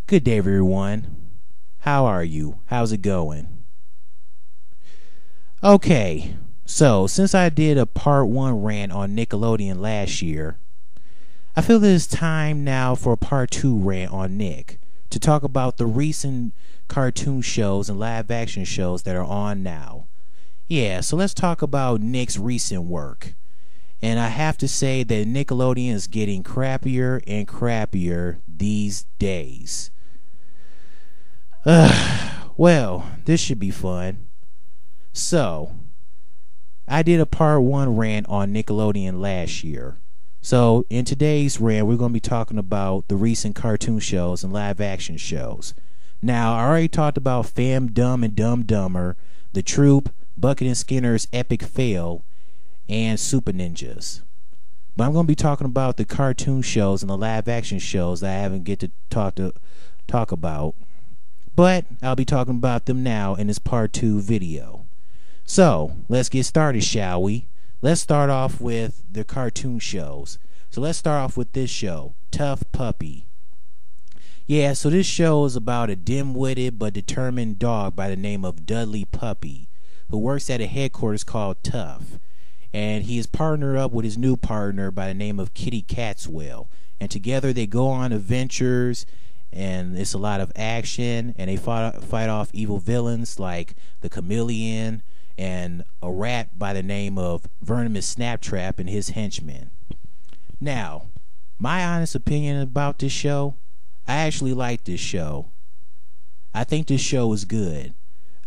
Good day, everyone. How are you? How's it going? Okay, so since I did a part 1 rant on Nickelodeon last year, I feel that it's time now for a part 2 rant on Nick to talk about the recent cartoon shows and live action shows that are on now. Yeah, so let's talk about Nick's recent work. And I have to say that Nickelodeon is getting crappier and crappier these days. Well, this should be fun. So, I did a part 1 rant on Nickelodeon last year. So, in today's rant, we're going to be talking about the recent cartoon shows and live action shows. Now, I already talked about Fam Dumb and Dumb Dumber, The Troop, Bucket and Skinner's Epic Fail, and Super Ninjas. But I'm going to be talking about the cartoon shows and the live action shows that I haven't get to talk about. But I'll be talking about them now in this part 2 video. So, let's get started, shall we? Let's start off with the cartoon shows. So let's start off with this show, Tough Puppy. Yeah, so this show is about a dim-witted but determined dog by the name of Dudley Puppy, who works at a headquarters called Tough. And he is partnered up with his new partner by the name of Kitty Catswell. And together they go on adventures, and it's a lot of action, and they fight off evil villains like the Chameleon and a rat by the name of Venomous Snaptrap and his henchmen. Now, my honest opinion about this show, I actually like this show. I think this show is good.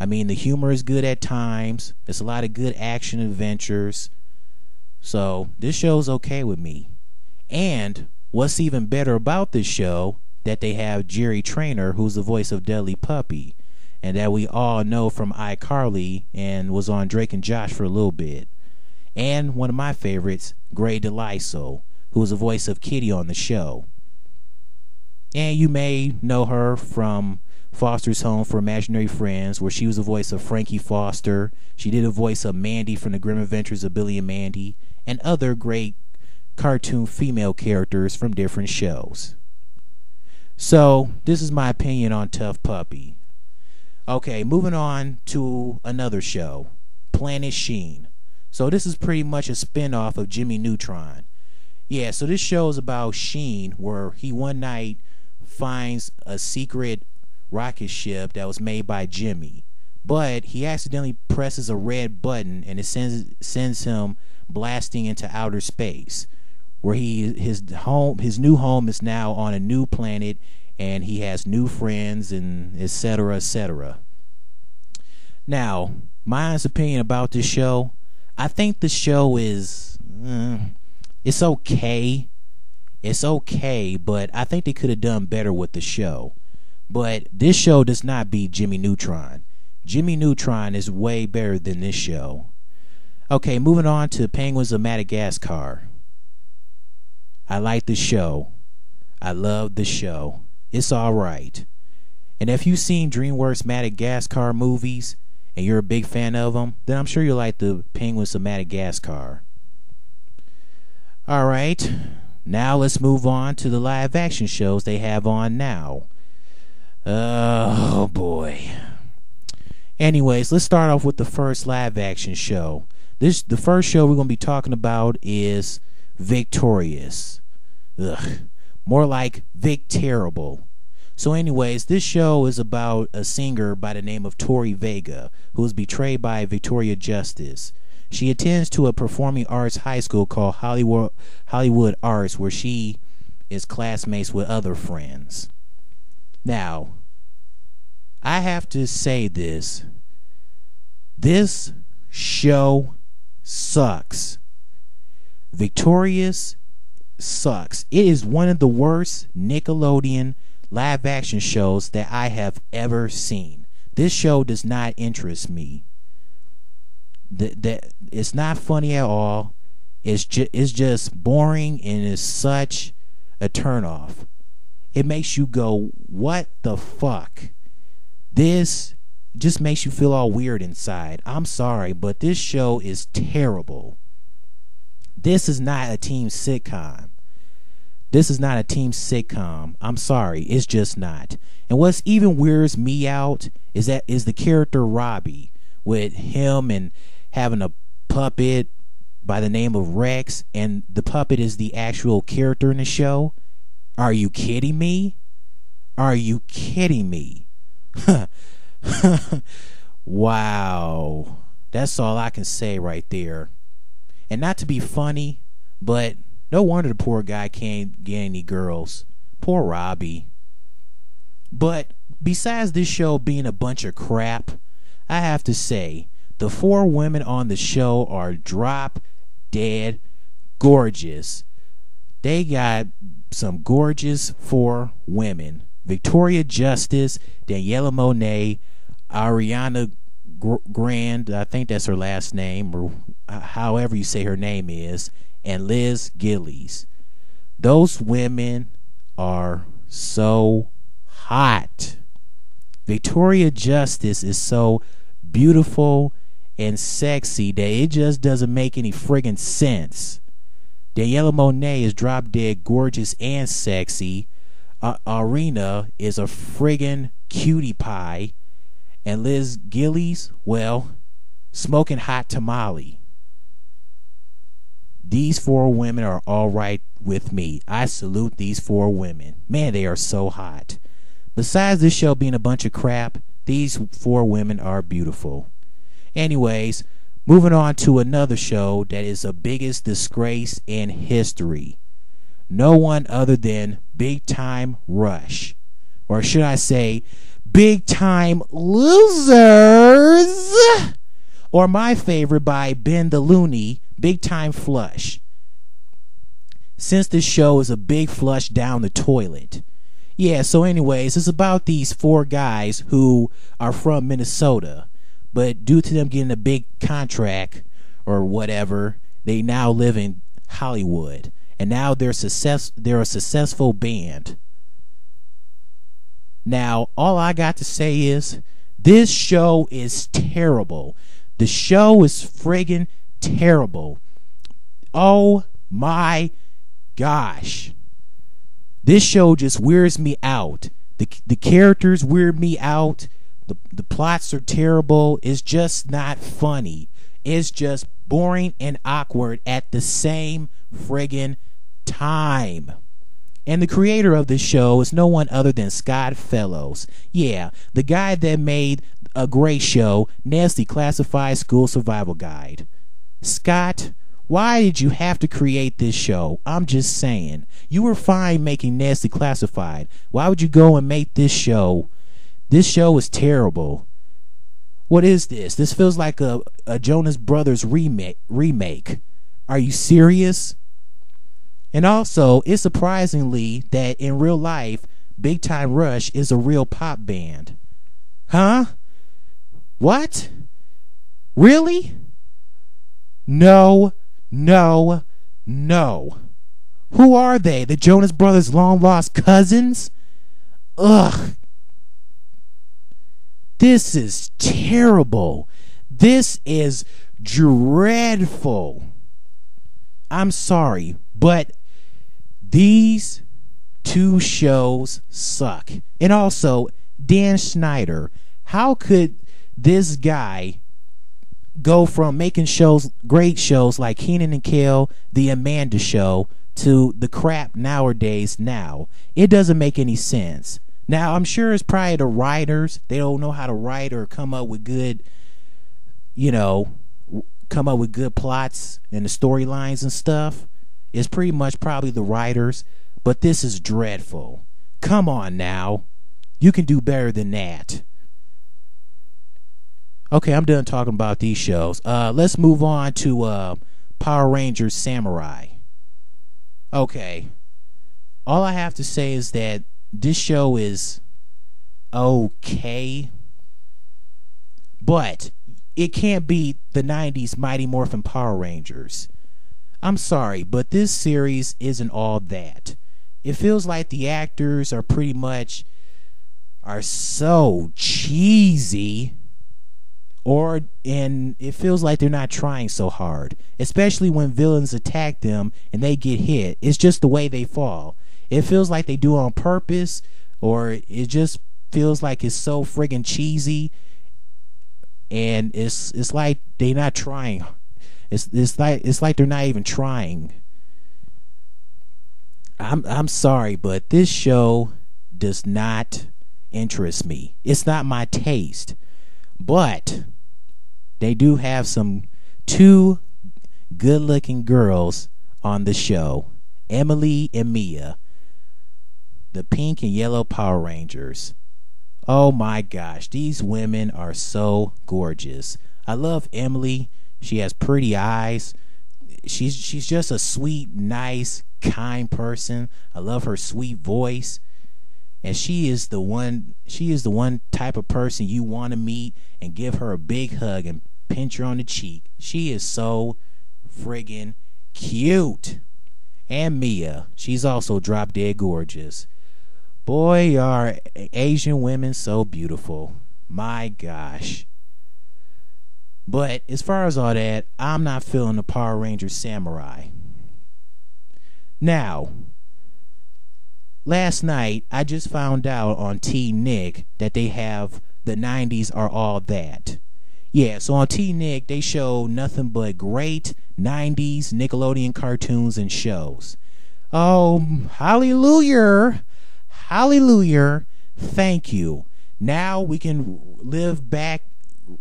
I mean, the humor is good at times. There's a lot of good action adventures. So, this show's okay with me. And what's even better about this show, that they have Jerry Trainer, who's the voice of Dudley Puppy, and that we all know from iCarly and was on Drake and Josh for a little bit. And one of my favorites, Gray DeLiso, who was the voice of Kitty on the show. And you may know her from Foster's Home for Imaginary Friends, where she was the voice of Frankie Foster. She did the voice of Mandy from The Grim Adventures of Billy and Mandy, and other great cartoon female characters from different shows. So, this is my opinion on Tough Puppy. Okay, moving on to another show, Planet Sheen. So this is pretty much a spin-off of Jimmy Neutron. Yeah, so this show is about Sheen, where he one night finds a secret rocket ship that was made by Jimmy. But he accidentally presses a red button, and it sends him blasting into outer space, where his new home is now on a new planet, and he has new friends, and etc., etc. Now, my honest opinion about this show, I think the show is it's okay. It's okay, but I think they could have done better with the show. But this show does not beat Jimmy Neutron. Jimmy Neutron is way better than this show. Okay, moving on to Penguins of Madagascar. I like the show. I love the show. It's alright. And if you've seen DreamWorks Madagascar movies and you're a big fan of them, then I'm sure you'll like the Penguins of Madagascar. Alright, now let's move on to the live action shows they have on now. Oh boy. Anyways, let's start off with the first live action show. The first show we're going to be talking about is Victorious. Ugh. More like Vic Terrible. So anyways, this show is about a singer by the name of Tori Vega, who is betrayed by Victoria Justice. She attends to a performing arts high school called Hollywood Arts, where she is classmates with other friends. Now, I have to say this. This show sucks. Victorious sucks. It is one of the worst Nickelodeon live action shows that I have ever seen. This show does not interest me. It's not funny at all. It's just boring, and is such a turnoff. It makes you go, what the fuck? This just makes you feel all weird inside. I'm sorry, but this show is terrible. This is not a teen sitcom. This is not a team sitcom. I'm sorry, it's just not. And what's even weirds me out is the character Robbie, with him and having a puppet by the name of Rex, and the puppet is the actual character in the show. Are you kidding me? Are you kidding me? Wow. That's all I can say right there. And not to be funny, but no wonder the poor guy can't get any girls. Poor Robbie. But besides this show being a bunch of crap, I have to say, the 4 women on the show are drop dead gorgeous. They got some gorgeous 4 women. Victoria Justice, Daniela Monet, Ariana Grande, I think that's her last name, or however you say her name is, and Liz Gillies. Those women are so hot. Victoria Justice is so beautiful and sexy that it just doesn't make any friggin' sense. Daniela Monet is drop dead gorgeous and sexy. Arena is a friggin' cutie pie. And Liz Gillies, well, smoking hot tamale. These 4 women are all right with me. I salute these 4 women. Man, they are so hot. Besides this show being a bunch of crap, these 4 women are beautiful. Anyways, moving on to another show that is the biggest disgrace in history. No one other than Big Time Rush. Or should I say, Big Time Losers, or my favorite by Ben the Looney, Big Time Flush. Since this show is a big flush down the toilet. Yeah, so anyways, it's about these 4 guys who are from Minnesota, but due to them getting a big contract or whatever, they now live in Hollywood, and now they're a successful band. Now, all I got to say is, this show is terrible. The show is friggin' terrible. Oh my gosh. This show just weirds me out. The characters weird me out. The plots are terrible. It's just not funny. It's just boring and awkward at the same friggin' time. And the creator of this show is no one other than Scott Fellows. Yeah, the guy that made a great show, Nasty Classified School Survival Guide. Scott, why did you have to create this show? I'm just saying. You were fine making Nasty Classified. Why would you go and make this show? This show is terrible. What is this? This feels like a Jonas Brothers remake. Are you serious? And also, it's surprisingly that in real life, Big Time Rush is a real pop band. Huh? What? Really? No, no, no. Who are they? The Jonas Brothers' long-lost cousins? Ugh. This is terrible. This is dreadful. I'm sorry, but these 2 shows suck. And also, Dan Schneider. How could this guy go from making shows, great shows like Kenan and Kel, The Amanda Show, to the crap nowadays now? It doesn't make any sense. Now, I'm sure it's probably the writers. They don't know how to write or come up with good, come up with good plots and the storylines and stuff. It's pretty much probably the writers. But this is dreadful. Come on now. You can do better than that. Okay, I'm done talking about these shows. Let's move on to Power Rangers Samurai. Okay. All I have to say is that this show is okay, but it can't beat the 90s Mighty Morphin Power Rangers. I'm sorry, but this series isn't all that. It feels like the actors are so cheesy. and it feels like they're not trying so hard, especially when villains attack them and they get hit. It's just the way they fall. It feels like they do it on purpose, or it just feels like it's so friggin' cheesy, and it's like they're not trying. It's like they're not even trying. I'm sorry, but this show does not interest me. It's not my taste. But they do have two good-looking girls on the show, Emily and Mia, the pink and yellow Power Rangers. Oh my gosh, these women are so gorgeous. I love Emily. She has pretty eyes. She's just a sweet, nice, kind person. I love her sweet voice. And she is the one type of person you want to meet and give her a big hug and pinch her on the cheek. She is so friggin' cute. And Mia, she's also drop dead gorgeous. Boy, are Asian women so beautiful. My gosh. But as far as all that, I'm not feeling the Power Ranger Samurai. Now, last night, I just found out on T-Nick that they have the 90s Are All That. Yeah, so on T-Nick, they show nothing but great 90s Nickelodeon cartoons and shows. Oh, hallelujah. Hallelujah. Thank you. Now we can live back,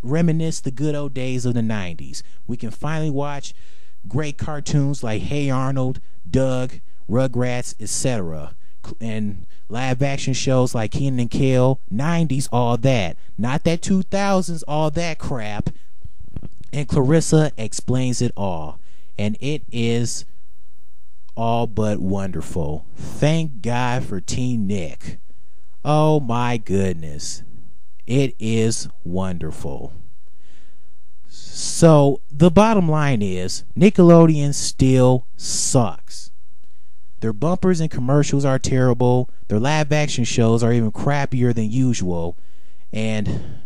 reminisce the good old days of the 90s. We can finally watch great cartoons like Hey Arnold, Doug, Rugrats, etc. And live action shows like Kenan and Kel. 90s All That, not that 2000s All That crap. And Clarissa explains it all, and it is all but wonderful. Thank God for Teen Nick. Oh my goodness, it is wonderful. So the bottom line is Nickelodeon still sucks. Their bumpers and commercials are terrible. Their live action shows are even crappier than usual. And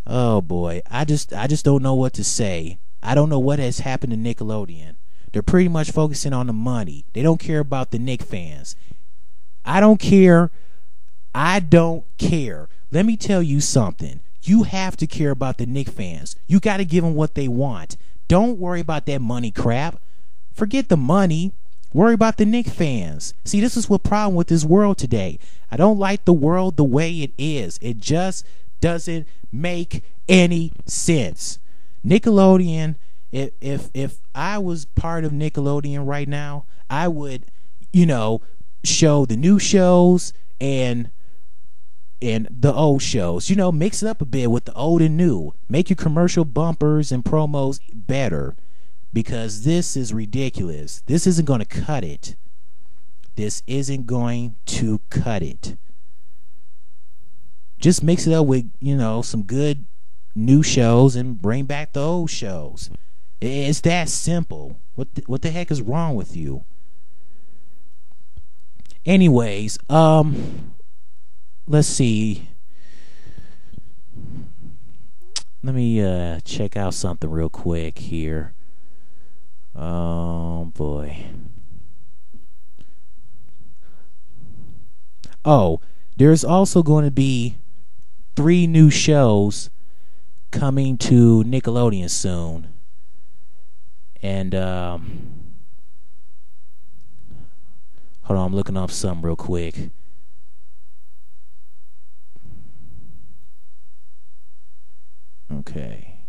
oh boy, I just don't know what to say. I don't know what has happened to Nickelodeon. They're pretty much focusing on the money. They don't care about the Nick fans. I don't care. I don't care. Let me tell you something. You have to care about the Nick fans. You got to give them what they want. Don't worry about that money crap. Forget the money. Worry about the Nick fans. See, this is what problem with this world today. I don't like the world the way it is. It just doesn't make any sense. Nickelodeon, if I was part of Nickelodeon right now, I would, show the new shows and the old shows. Mix it up a bit with the old and new. Make your commercial bumpers and promos better, because this is ridiculous. This isn't going to cut it. This isn't going to cut it. Just mix it up with, some good new shows and bring back the old shows. It's that simple. What the heck is wrong with you? Anyways, let's see. Let me check out something real quick here. Oh boy. Oh, there's also going to be 3 new shows coming to Nickelodeon soon. And hold on, I'm looking up something real quick. Okay.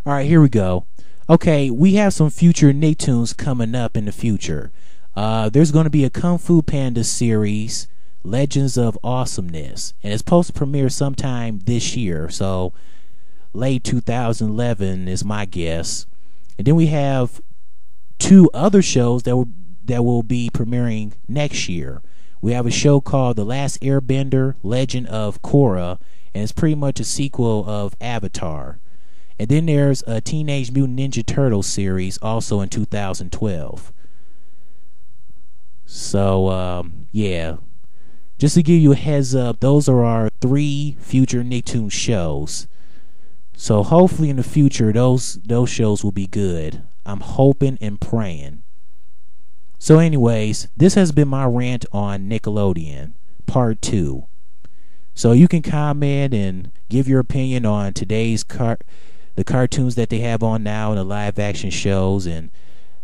Alright, here we go. Okay, we have some future Nicktoons coming up in the future. There's going to be a Kung Fu Panda series, Legends of Awesomeness, and it's supposed to premiere sometime this year, so late 2011 is my guess. And then we have 2 other shows that will be premiering next year. We have a show called The Last Airbender, Legend of Korra, and it's pretty much a sequel of Avatar. And then there's a Teenage Mutant Ninja Turtles series, also in 2012. So, yeah. just to give you a heads up, those are our 3 future Nicktoons shows. So hopefully in the future those shows will be good. I'm hoping and praying. So anyways, this has been my rant on Nickelodeon, part 2. So you can comment and give your opinion on today's the cartoons that they have on now and the live action shows, and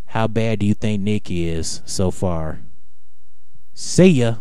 how bad do you think Nick is so far. See ya.